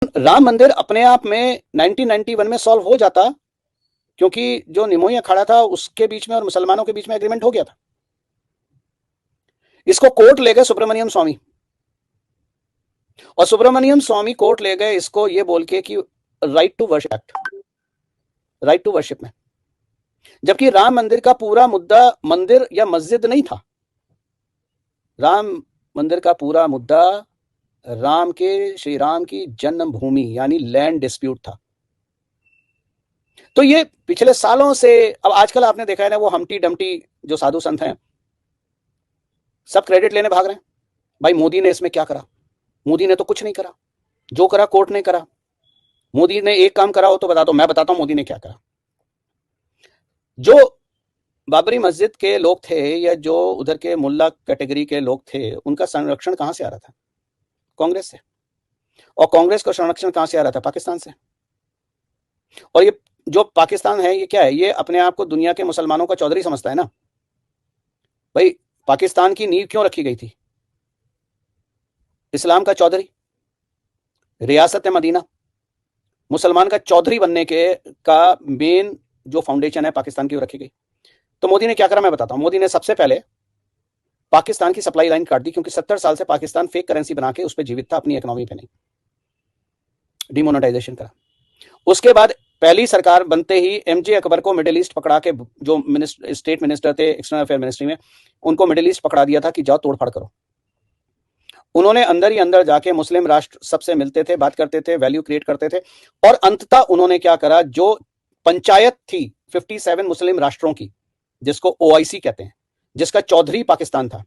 राम मंदिर अपने आप में 1991 में सॉल्व हो जाता, क्योंकि जो निमोई अखाड़ा था उसके बीच में और मुसलमानों के बीच में एग्रीमेंट हो गया था। इसको कोर्ट ले गए सुब्रमण्यम स्वामी, और सुब्रमण्यम स्वामी कोर्ट ले गए इसको ये बोल के कि right to worship act, right to worship में। जबकि राम मंदिर का पूरा मुद्दा मंदिर या मस्जिद नहीं था। राम मंदिर का पूरा मुद्दा राम के, श्री राम की जन्मभूमि यानी लैंड डिस्प्यूट था। तो ये पिछले सालों से, अब आजकल आपने देखा है ना, वो हमटी डमटी जो साधु संत हैं सब क्रेडिट लेने भाग रहे हैं। भाई मोदी ने इसमें क्या करा? मोदी ने तो कुछ नहीं करा, जो करा कोर्ट ने करा। मोदी ने एक काम करा हो तो बता दो, मैं बताता हूं मोदी ने क्या करा। जो बाबरी मस्जिद के लोग थे या जो उधर के मुल्ला कैटेगरी के लोग थे, उनका संरक्षण कहां से आ रहा था? कांग्रेस से। और कांग्रेस का संरक्षण कहां से आ रहा था? पाकिस्तान से। और ये जो पाकिस्तान है ये क्या है? ये अपने आप को दुनिया के मुसलमानों का चौधरी समझता है ना। भाई पाकिस्तान की नींव क्यों रखी गई थी? इस्लाम का चौधरी, रियासत मदीना, मुसलमान का चौधरी बनने के का मेन जो फाउंडेशन है पाकिस्तान की वो रखी गई। तो मोदी ने क्या करा मैं बताता हूं। मोदी ने सबसे पहले पाकिस्तान की सप्लाई लाइन काट दी, क्योंकि 70 साल से पाकिस्तान फेक करेंसी बना के उस पर जीवित था, अपनी इकोनॉमी पे नहीं। डिमोनेटाइजेशन करा। उसके बाद पहली सरकार बनते ही एमजे अकबर को मिडिल ईस्ट पकड़ा के, जो स्टेट मिनिस्टर थे एक्सटर्नल अफेयर मिनिस्ट्री में, उनको मिडिल ईस्ट पकड़ा दिया था कि जाओ तोड़फाड़ करो। उन्होंने अंदर ही अंदर जाके मुस्लिम राष्ट्र सबसे मिलते थे, बात करते थे, वैल्यू क्रिएट करते थे। और अंततः उन्होंने क्या करा, जो पंचायत थी 57 मुस्लिम राष्ट्रों की, जिसको ओआईसी कहते हैं, जिसका चौधरी पाकिस्तान था,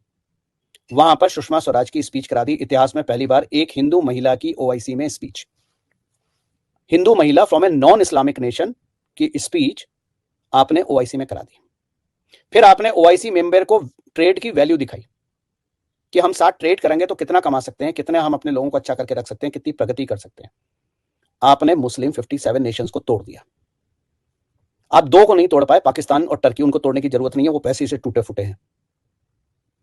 वहां पर सुषमा स्वराज की स्पीच करा दी। इतिहास में पहली बार एक हिंदू महिला की ओआईसी में स्पीच, हिंदू महिला from a non Islamic nation की स्पीच आपने ओआईसी में करा दी। फिर आपने ओआईसी मेंबर को ट्रेड की वैल्यू दिखाई कि हम साथ ट्रेड करेंगे तो कितना कमा सकते हैं, कितने हम अपने लोगों को अच्छा करके रख सकते हैं, कितनी प्रगति कर सकते हैं। आपने मुस्लिम 57 नेशंस को तोड़ दिया। आप दो को नहीं तोड़ पाए, पाकिस्तान और टर्की, उनको तोड़ने की जरूरत नहीं है, वो पैसे से टूटे फूटे हैं,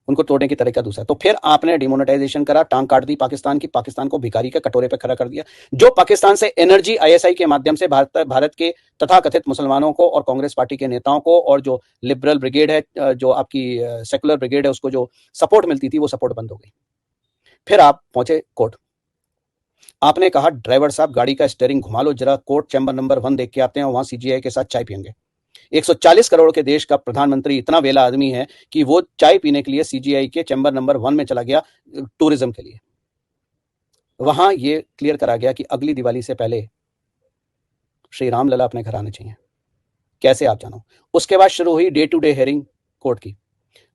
उनको तोड़ने की तरीका दूसरा। तो फिर आपने डिमोनेटाइजेशन करा, टांग काट दी पाकिस्तान की, पाकिस्तान को भिखारी के कटोरे पे खड़ा कर दिया। जो पाकिस्तान से एनर्जी आईएसआई के माध्यम से भारत के तथाकथित मुसलमानों को और कांग्रेस पार्टी के नेताओं को और जो लिबरल ब्रिगेड है, जो आपकी सेकुलर ब्रिगेड है, उसको जो सपोर्ट मिलती थी वो सपोर्ट बंद हो गई। फिर आप पहुंचे कोर्ट। आपने कहा ड्राइवर साहब गाड़ी का स्टीयरिंग घुमा लो जरा, कोर्ट चैम्बर नंबर 1 देख के आते हैं, वहां सीजीआई के साथ चाय पियेंगे। 140 करोड़ के देश का प्रधानमंत्री इतना वेला आदमी है कि वो चाय पीने के लिए सीजीआई के चैम्बर नंबर 1 में चला गया, टूरिज्म के लिए। वहां ये क्लियर करा गया कि अगली दिवाली से पहले श्री राम लला अपने घर आने चाहिए। कैसे आप जानो। उसके बाद शुरू हुई day to day hearing court की।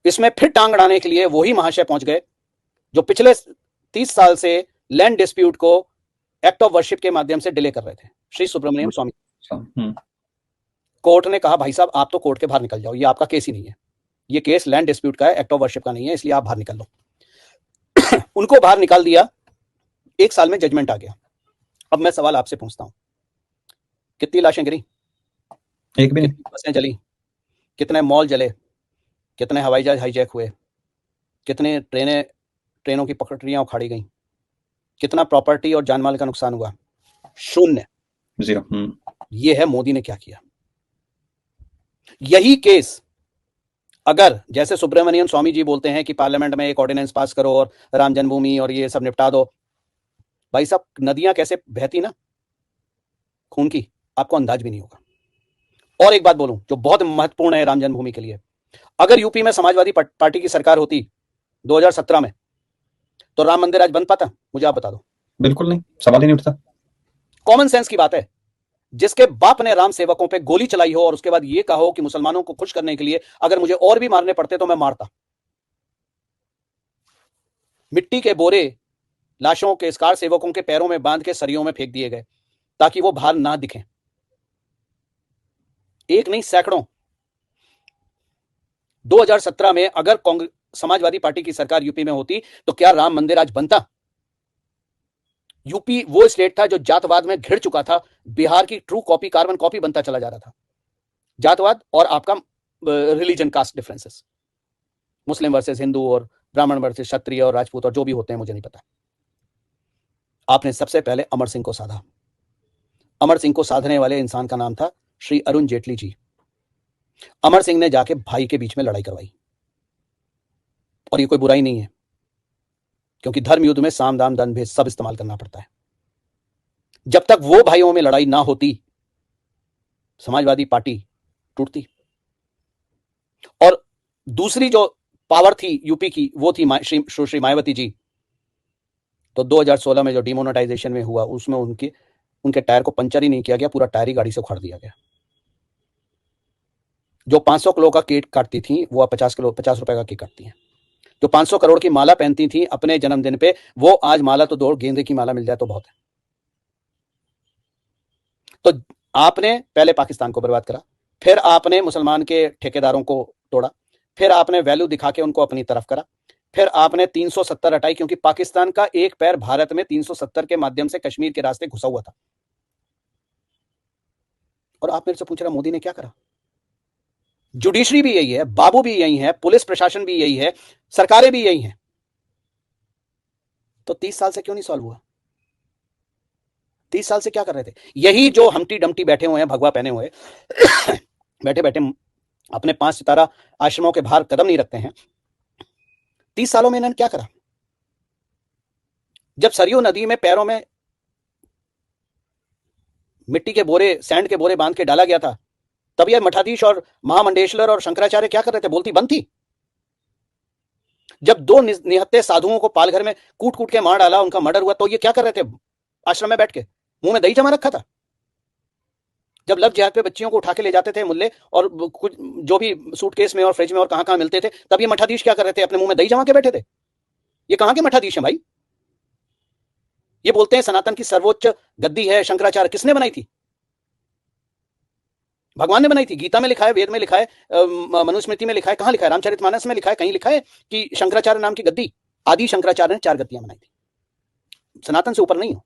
इसमें फिर टांग अड़ाने के लिए वही महाशय पहुंच गए जो पिछले 30 साल से लैंड डिस्प्यूट को एक्ट ऑफ वर्शिप के माध्यम से डिले कर रहे थे, श्री सुब्रमण्यम स्वामी। कोर्ट ने कहा भाई साहब आप तो कोर्ट के बाहर निकल जाओ, ये आपका केस ही नहीं है, ये केस लैंड डिस्प्यूट का है, एक्ट ऑफ वर्शिप का नहीं है, इसलिए आप बाहर निकल लो। उनको बाहर निकाल दिया। 1 साल में जजमेंट आ गया। अब मैं सवाल आपसे पूछता हूं, कितनी लाशें गिरी? एक भी नहीं। कितनी बसें जली? कितने मॉल जले? कितने हवाई जहाज हाईजैक हुए? कितने ट्रेनों की पटरियां उखाड़ी गई? कितना प्रॉपर्टी और जानमाल का नुकसान हुआ? शून्य, 0। ये है मोदी ने क्या किया। यही केस अगर जैसे सुब्रमण्यम स्वामी जी बोलते हैं कि पार्लियामेंट में एक ऑर्डिनेंस पास करो और राम जन्मभूमि और ये सब निपटा दो, भाई साहब नदियां कैसे बहती ना खून की, आपको अंदाज भी नहीं होगा। और एक बात बोलूं जो बहुत महत्वपूर्ण है राम जन्मभूमि के लिए, अगर यूपी में समाजवादी पार्टी की सरकार होती 2017 में, तो राम मंदिर आज बन पाता? मुझे आप बता दो। बिल्कुल नहीं, सवाल ही नहीं उठता। कॉमन सेंस की बात है। जिसके बाप ने राम सेवकों पे गोली चलाई हो और उसके बाद ये कहो कि मुसलमानों को खुश करने के लिए अगर मुझे और भी मारने पड़ते तो मैं मारता। मिट्टी के बोरे लाशों के स्कार सेवकों के पैरों में बांध के सरियों में फेंक दिए गए ताकि वो बाहर ना दिखें। एक नहीं सैकड़ों। 2017 में अगर समाजवादी पार्टी की सरकार यूपी में होती तो क्या राम मंदिर आज बनता? यूपी वो स्टेट था जो जातवाद में घिर चुका था। बिहार की ट्रू कॉपी, कार्बन कॉपी बनता चला जा रहा था। जातवाद और आपका रिलीजन कास्ट डिफरेंसेस, मुस्लिम वर्सेस हिंदू और ब्राह्मण वर्सेस क्षत्रिय और राजपूत और जो भी होते हैं मुझे नहीं पता। आपने सबसे पहले अमर सिंह को साधा। अमर सिंह को साधने वाले इंसान का नाम था श्री अरुण जेटली जी। अमर सिंह ने जाके भाई के बीच में लड़ाई करवाई, और ये कोई बुराई नहीं है, क्योंकि धर्म युद्ध में साम दाम दंड भेद सब इस्तेमाल करना पड़ता है। जब तक वो भाइयों में लड़ाई ना होती, समाजवादी पार्टी टूटती। और दूसरी जो पावर थी यूपी की, वो थी सुश्री मायावती जी। तो 2016 में जो डिमोनेटाइजेशन में हुआ, उसमें उनके टायर को पंचर ही नहीं किया गया, पूरा टायर ही गाड़ी से उखाड़ दिया गया। जो 500 किलो का केक काटती थी, वो 50 रुपए का केक काटती हैं। जो 500 करोड़ की माला पहनती थी अपने जन्मदिन पे, वो आज माला तो दौड़, गेंदे की माला मिल जाए तो बहुत है। तो आपने पहले पाकिस्तान को बर्बाद करा, फिर आपने मुसलमान के ठेकेदारों को तोड़ा, फिर आपने वैल्यू दिखा के उनको अपनी तरफ करा, फिर आपने 370 हटाई, क्योंकि पाकिस्तान का एक पैर भारत में 370 के माध्यम से कश्मीर के रास्ते घुसा हुआ था। और आप मेरे से पूछ रहे मोदी ने क्या करा? जुडिशरी भी यही है, बाबू भी यही है, पुलिस प्रशासन भी यही है, सरकारें भी यही हैं। तो 30 साल से क्यों नहीं सॉल्व हुआ? 30 साल से क्या कर रहे थे? यही जो हमटी डमटी बैठे हुए हैं, भगवा पहने हुए बैठे बैठे अपने 5 सितारा आश्रमों के बाहर कदम नहीं रखते हैं। 30 सालों में इन्होंने क्या करा? जब सरयू नदी में पैरों में मिट्टी के बोरे, सैंड के बोरे बांध के डाला गया था, तब यह मठाधीश और महामंडेश्वर और शंकराचार्य क्या कर रहे थे? बोलती बंद थी। जब 2 निहत्थे साधुओं को पालघर में कूट कूट के मार डाला, उनका मर्डर हुआ, तो ये क्या कर रहे थे? आश्रम में बैठ के मुंह में दही जमा रखा था। जब लव जिहाद पे बच्चियों को उठा के ले जाते थे मुल्ले, और कुछ जो भी सूटकेस में और फ्रिज में और कहां कहां मिलते थे, तब ये मठाधीश क्या कर रहे थे? अपने मुंह में दही जमा के बैठे थे। ये कहां के मठाधीश हैं भाई? ये बोलते हैं सनातन की सर्वोच्च गद्दी है शंकराचार्य। किसने बनाई थी? भगवान ने बनाई थी। गीता में लिखा है, वेद में लिखा है, मनुस्मृति में लिखा है, कहां लिखा है? रामचरितमानस में लिखा है, कहीं लिखा है कि शंकराचार्य नाम की गद्दी, आदि शंकराचार्य ने 4 गद्दियां बनाई थी। सनातन से ऊपर नहीं हो।